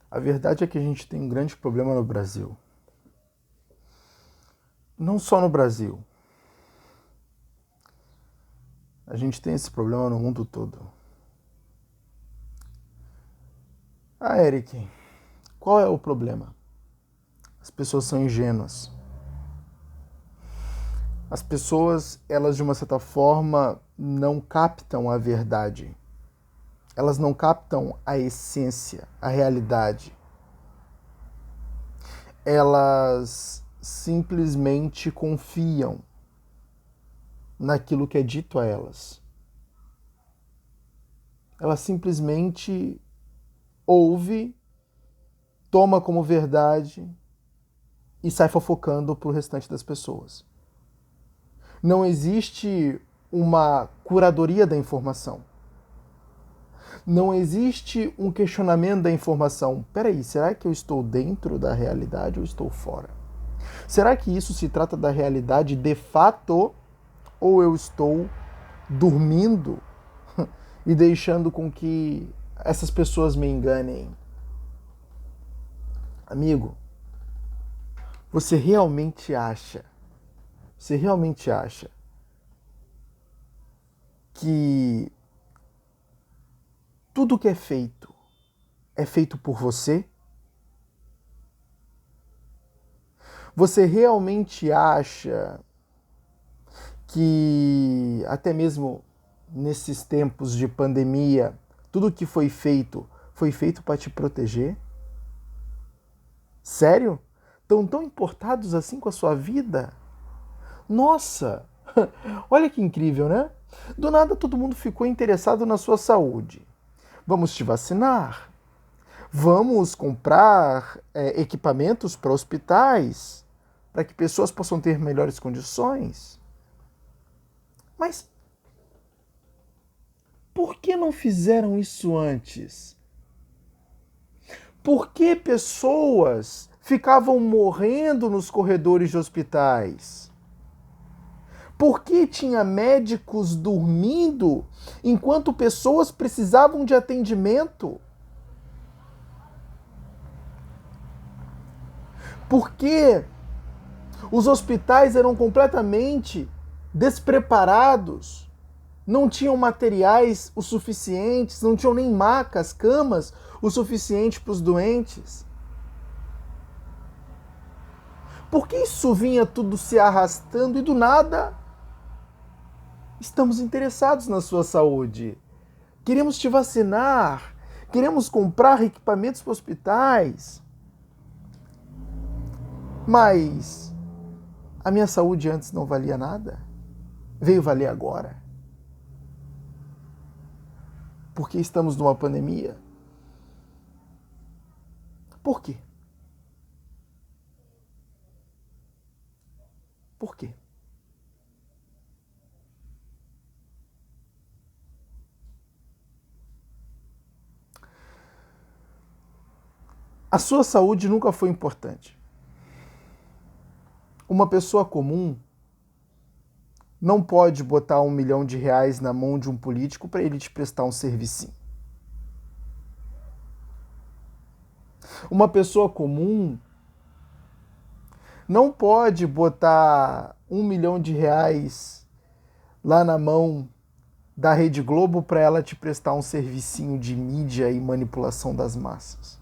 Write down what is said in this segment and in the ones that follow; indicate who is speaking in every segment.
Speaker 1: A verdade é que a gente tem um grande problema no Brasil. Não só no Brasil. A gente tem esse problema no mundo todo. Ah, Eric, qual é o problema? As pessoas são ingênuas. As pessoas, elas de uma certa forma, não captam a verdade. Elas não captam a essência, a realidade. Elas simplesmente confiam naquilo que é dito a elas. Ela simplesmente ouve, toma como verdade e sai fofocando para o restante das pessoas. Não existe uma curadoria da informação. Não existe um questionamento da informação. Peraí, será que eu estou dentro da realidade ou estou fora? Será que isso se trata da realidade de fato ou eu estou dormindo e deixando com que essas pessoas me enganem? Amigo, você realmente acha que tudo que é feito por você? Você realmente acha que até mesmo nesses tempos de pandemia, tudo que foi feito para te proteger? Sério? Estão tão importados assim com a sua vida? Nossa! Olha que incrível, né? Do nada todo mundo ficou interessado na sua saúde. Vamos te vacinar? Vamos comprar equipamentos para hospitais, para que pessoas possam ter melhores condições? Mas por que não fizeram isso antes? Por que pessoas ficavam morrendo nos corredores de hospitais? Por que tinha médicos dormindo enquanto pessoas precisavam de atendimento? Por que os hospitais eram completamente despreparados? Não tinham materiais o suficientes, não tinham nem macas, camas o suficiente para os doentes. Por que isso vinha tudo se arrastando e do nada estamos interessados na sua saúde? Queremos te vacinar, queremos comprar equipamentos para hospitais. Mas a minha saúde antes não valia nada? Veio valer agora? Porque estamos numa pandemia? Por quê? Por quê? A sua saúde nunca foi importante. Uma pessoa comum não pode botar R$ 1 milhão na mão de um político para ele te prestar um serviço. Uma pessoa comum não pode botar R$ 1 milhão lá na mão da Rede Globo para ela te prestar um servicinho de mídia e manipulação das massas.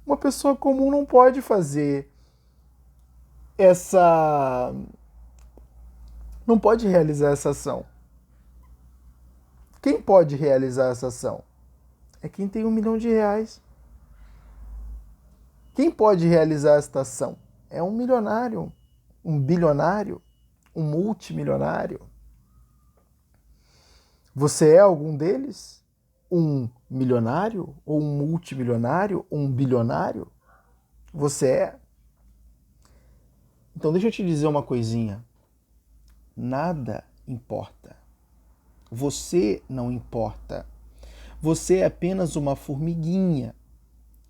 Speaker 1: Uma pessoa comum não pode fazer essa. Não pode realizar essa ação. Quem pode realizar essa ação? É quem tem R$ 1 milhão. Quem pode realizar esta ação? É um milionário, um bilionário, um multimilionário. Você é algum deles? Um milionário? Ou um multimilionário? Ou um bilionário? Você é? Então deixa eu te dizer uma coisinha. Nada importa. Você não importa. Você é apenas uma formiguinha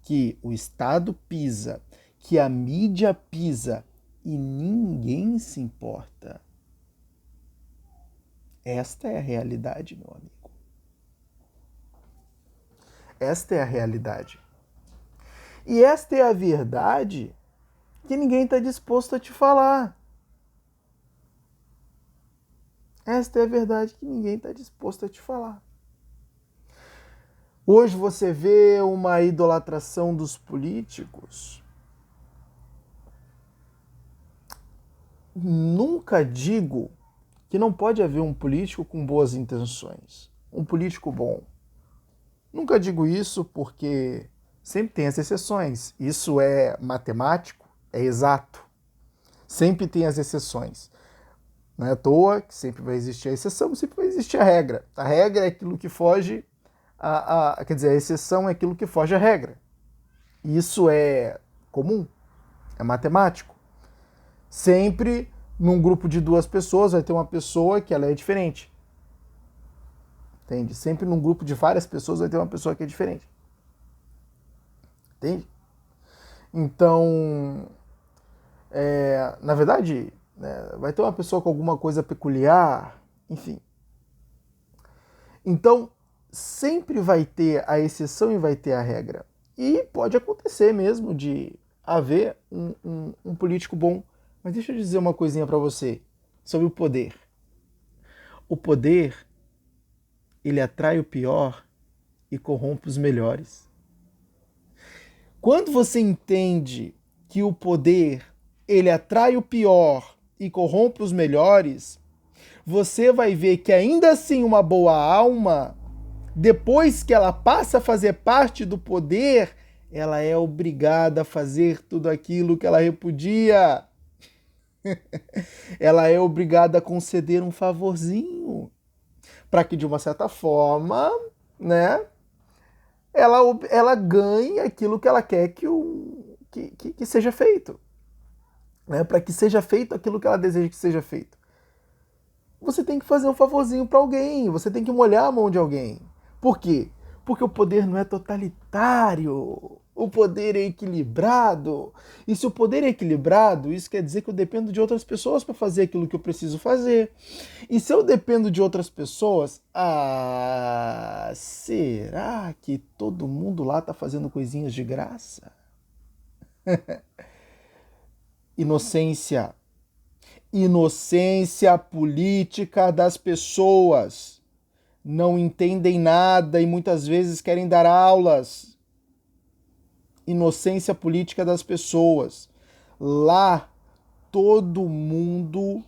Speaker 1: que o Estado pisa, que a mídia pisa e ninguém se importa. Esta é a realidade, meu amigo. Esta é a realidade. E esta é a verdade que ninguém está disposto a te falar. Esta é a verdade que ninguém está disposto a te falar. Hoje você vê uma idolatração dos políticos. Nunca digo que não pode haver um político com boas intenções, um político bom. Nunca digo isso porque sempre tem as exceções. Isso é matemático, é exato. Sempre tem as exceções. Não é à toa que sempre vai existir a exceção, sempre vai existir a regra. A regra é aquilo que foge, quer dizer, a exceção é aquilo que foge à regra. Isso é comum, é matemático. Sempre num grupo de duas pessoas vai ter uma pessoa que ela é diferente. Entende? Sempre num grupo de várias pessoas vai ter uma pessoa que é diferente. Entende? Então, na verdade, né, vai ter uma pessoa com alguma coisa peculiar, enfim. Então, sempre vai ter a exceção e vai ter a regra. E pode acontecer mesmo de haver um político bom. Mas deixa eu dizer uma coisinha para você sobre o poder. O poder, ele atrai o pior e corrompe os melhores. Quando você entende que o poder, ele atrai o pior e corrompe os melhores, você vai ver que ainda assim uma boa alma, depois que ela passa a fazer parte do poder, ela é obrigada a fazer tudo aquilo que ela repudia. Ela é obrigada a conceder um favorzinho, para que de uma certa forma, né, ela ganhe aquilo que ela quer que seja feito, né, para que seja feito aquilo que ela deseja que seja feito. Você tem que fazer um favorzinho para alguém, você tem que molhar a mão de alguém. Por quê? Porque o poder não é totalitário, o poder é equilibrado. E se o poder é equilibrado, isso quer dizer que eu dependo de outras pessoas para fazer aquilo que eu preciso fazer. E se eu dependo de outras pessoas, será que todo mundo lá está fazendo coisinhas de graça? Inocência. Inocência política das pessoas. Não entendem nada e muitas vezes querem dar aulas. Inocência política das pessoas. Lá todo mundo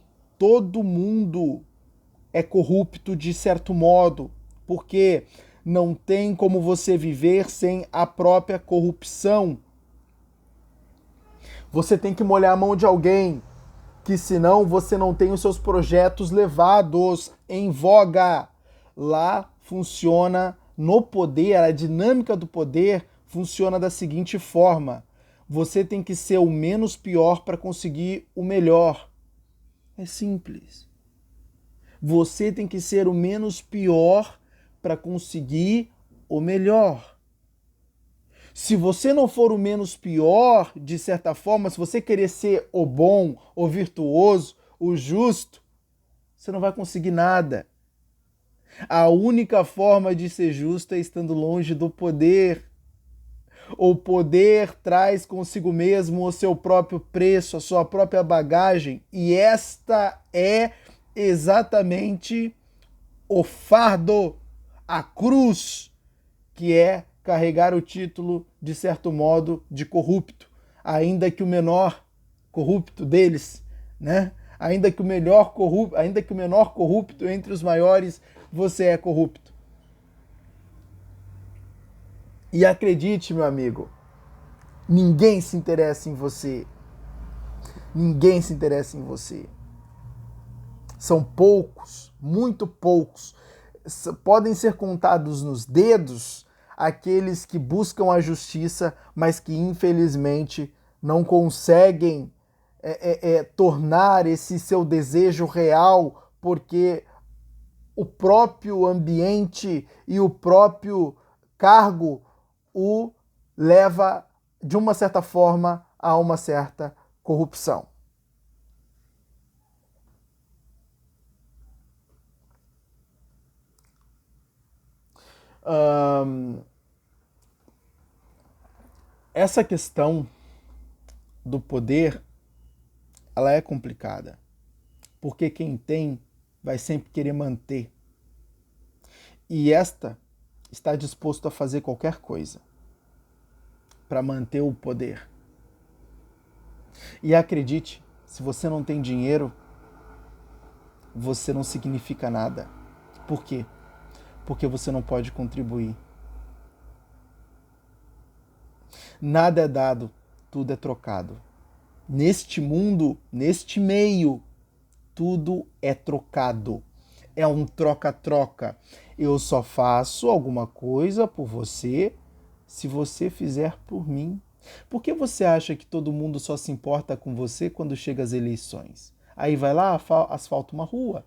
Speaker 1: é corrupto de certo modo, porque não tem como você viver sem a própria corrupção. Você tem que molhar a mão de alguém, que senão você não tem os seus projetos levados em voga. Lá funciona no poder, a dinâmica do poder funciona da seguinte forma: você tem que ser o menos pior para conseguir o melhor. É simples. Você tem que ser o menos pior para conseguir o melhor. Se você não for o menos pior, de certa forma, se você querer ser o bom, o virtuoso, o justo, você não vai conseguir nada. A única forma de ser justo é estando longe do poder. O poder traz consigo mesmo o seu próprio preço, a sua própria bagagem, e esta é exatamente o fardo, a cruz, que é carregar o título, de certo modo, de corrupto, ainda que o menor corrupto deles, né? Ainda que o menor corrupto entre os maiores, você é corrupto. E acredite, meu amigo, ninguém se interessa em você. Ninguém se interessa em você. São poucos, muito poucos. Podem ser contados nos dedos aqueles que buscam a justiça, mas que infelizmente não conseguem tornar esse seu desejo real, porque o próprio ambiente e o próprio cargo o leva, de uma certa forma, a uma certa corrupção. Essa questão do poder, ela é complicada, porque quem tem vai sempre querer manter. E esta está disposto a fazer qualquer coisa para manter o poder. E acredite, se você não tem dinheiro, você não significa nada. Por quê? Porque você não pode contribuir. Nada é dado, tudo é trocado. Neste mundo, neste meio, tudo é trocado. É um troca-troca. Eu só faço alguma coisa por você se você fizer por mim. Por que você acha que todo mundo só se importa com você quando chega as eleições? Aí vai lá, asfalta uma rua.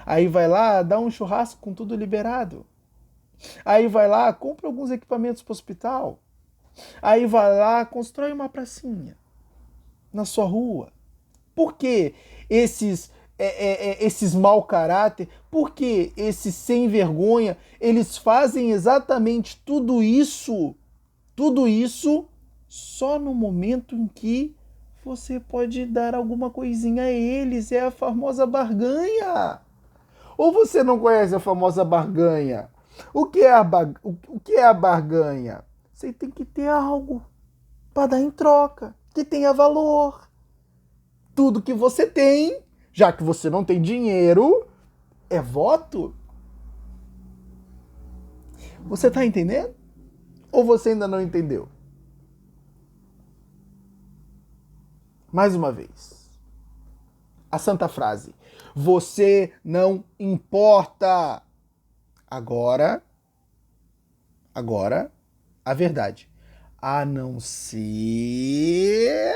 Speaker 1: Aí vai lá, dá um churrasco com tudo liberado. Aí vai lá, compra alguns equipamentos para o hospital. Aí vai lá, constrói uma pracinha na sua rua. Por que esses mau caráter, por que esses sem vergonha, eles fazem exatamente tudo isso só no momento em que você pode dar alguma coisinha a eles? É a famosa barganha. Ou você não conhece a famosa barganha? O que é a barganha? Você tem que ter algo para dar em troca, que tenha valor. Tudo que você tem, já que você não tem dinheiro, é voto. Você está entendendo? Ou você ainda não entendeu? Mais uma vez. A santa frase. Você não importa. Agora, a verdade. A não ser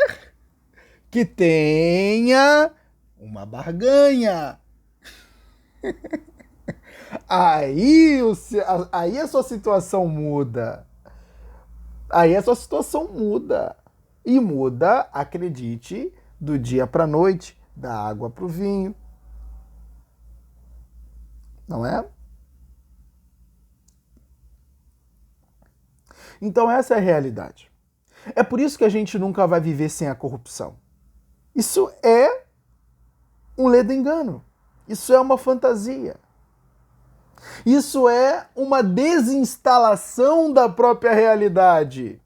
Speaker 1: que tenha uma barganha. Aí a sua situação muda. Aí a sua situação muda. E muda, acredite, do dia para a noite, da água para o vinho. Não é? Então essa é a realidade. É por isso que a gente nunca vai viver sem a corrupção. Isso é um ledo-engano. Isso é uma fantasia. Isso é uma desinstalação da própria realidade.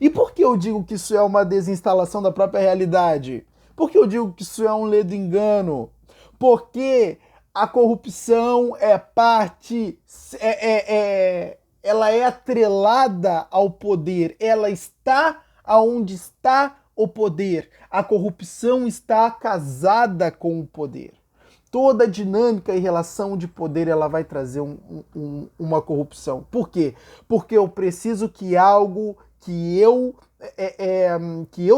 Speaker 1: E por que eu digo que isso é uma desinstalação da própria realidade? Por que eu digo que isso é um ledo-engano? Porque a corrupção é parte, ela é atrelada ao poder, ela está aonde está o poder. A corrupção está casada com o poder. Toda dinâmica e relação de poder ela vai trazer uma corrupção. Por quê? Porque eu preciso que algo que eu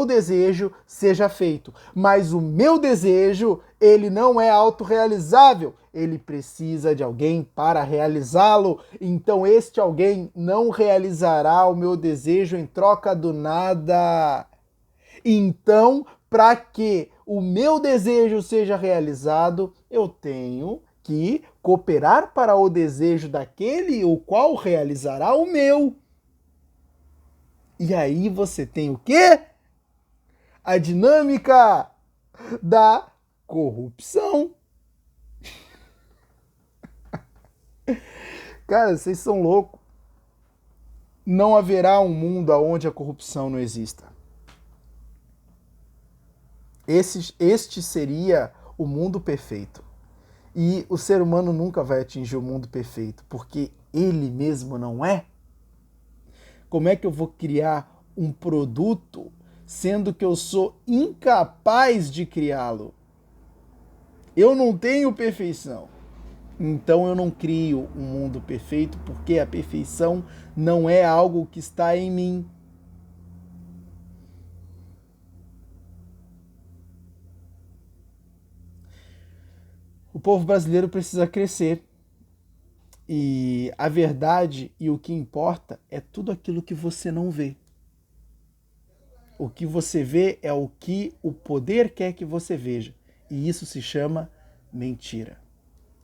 Speaker 1: desejo seja feito. Mas o meu desejo, ele não é autorrealizável. Ele precisa de alguém para realizá-lo. Então este alguém não realizará o meu desejo em troca do nada. Então, para que o meu desejo seja realizado, eu tenho que cooperar para o desejo daquele o qual realizará o meu. E aí você tem o quê? A dinâmica da corrupção. Cara, vocês são loucos. Não haverá um mundo onde a corrupção não exista. Este seria o mundo perfeito. E o ser humano nunca vai atingir o mundo perfeito, porque ele mesmo não é. Como é que eu vou criar um produto sendo que eu sou incapaz de criá-lo? Eu não tenho perfeição. Então eu não crio um mundo perfeito, porque a perfeição não é algo que está em mim. O povo brasileiro precisa crescer. E a verdade e o que importa é tudo aquilo que você não vê. O que você vê é o que o poder quer que você veja. E isso se chama mentira.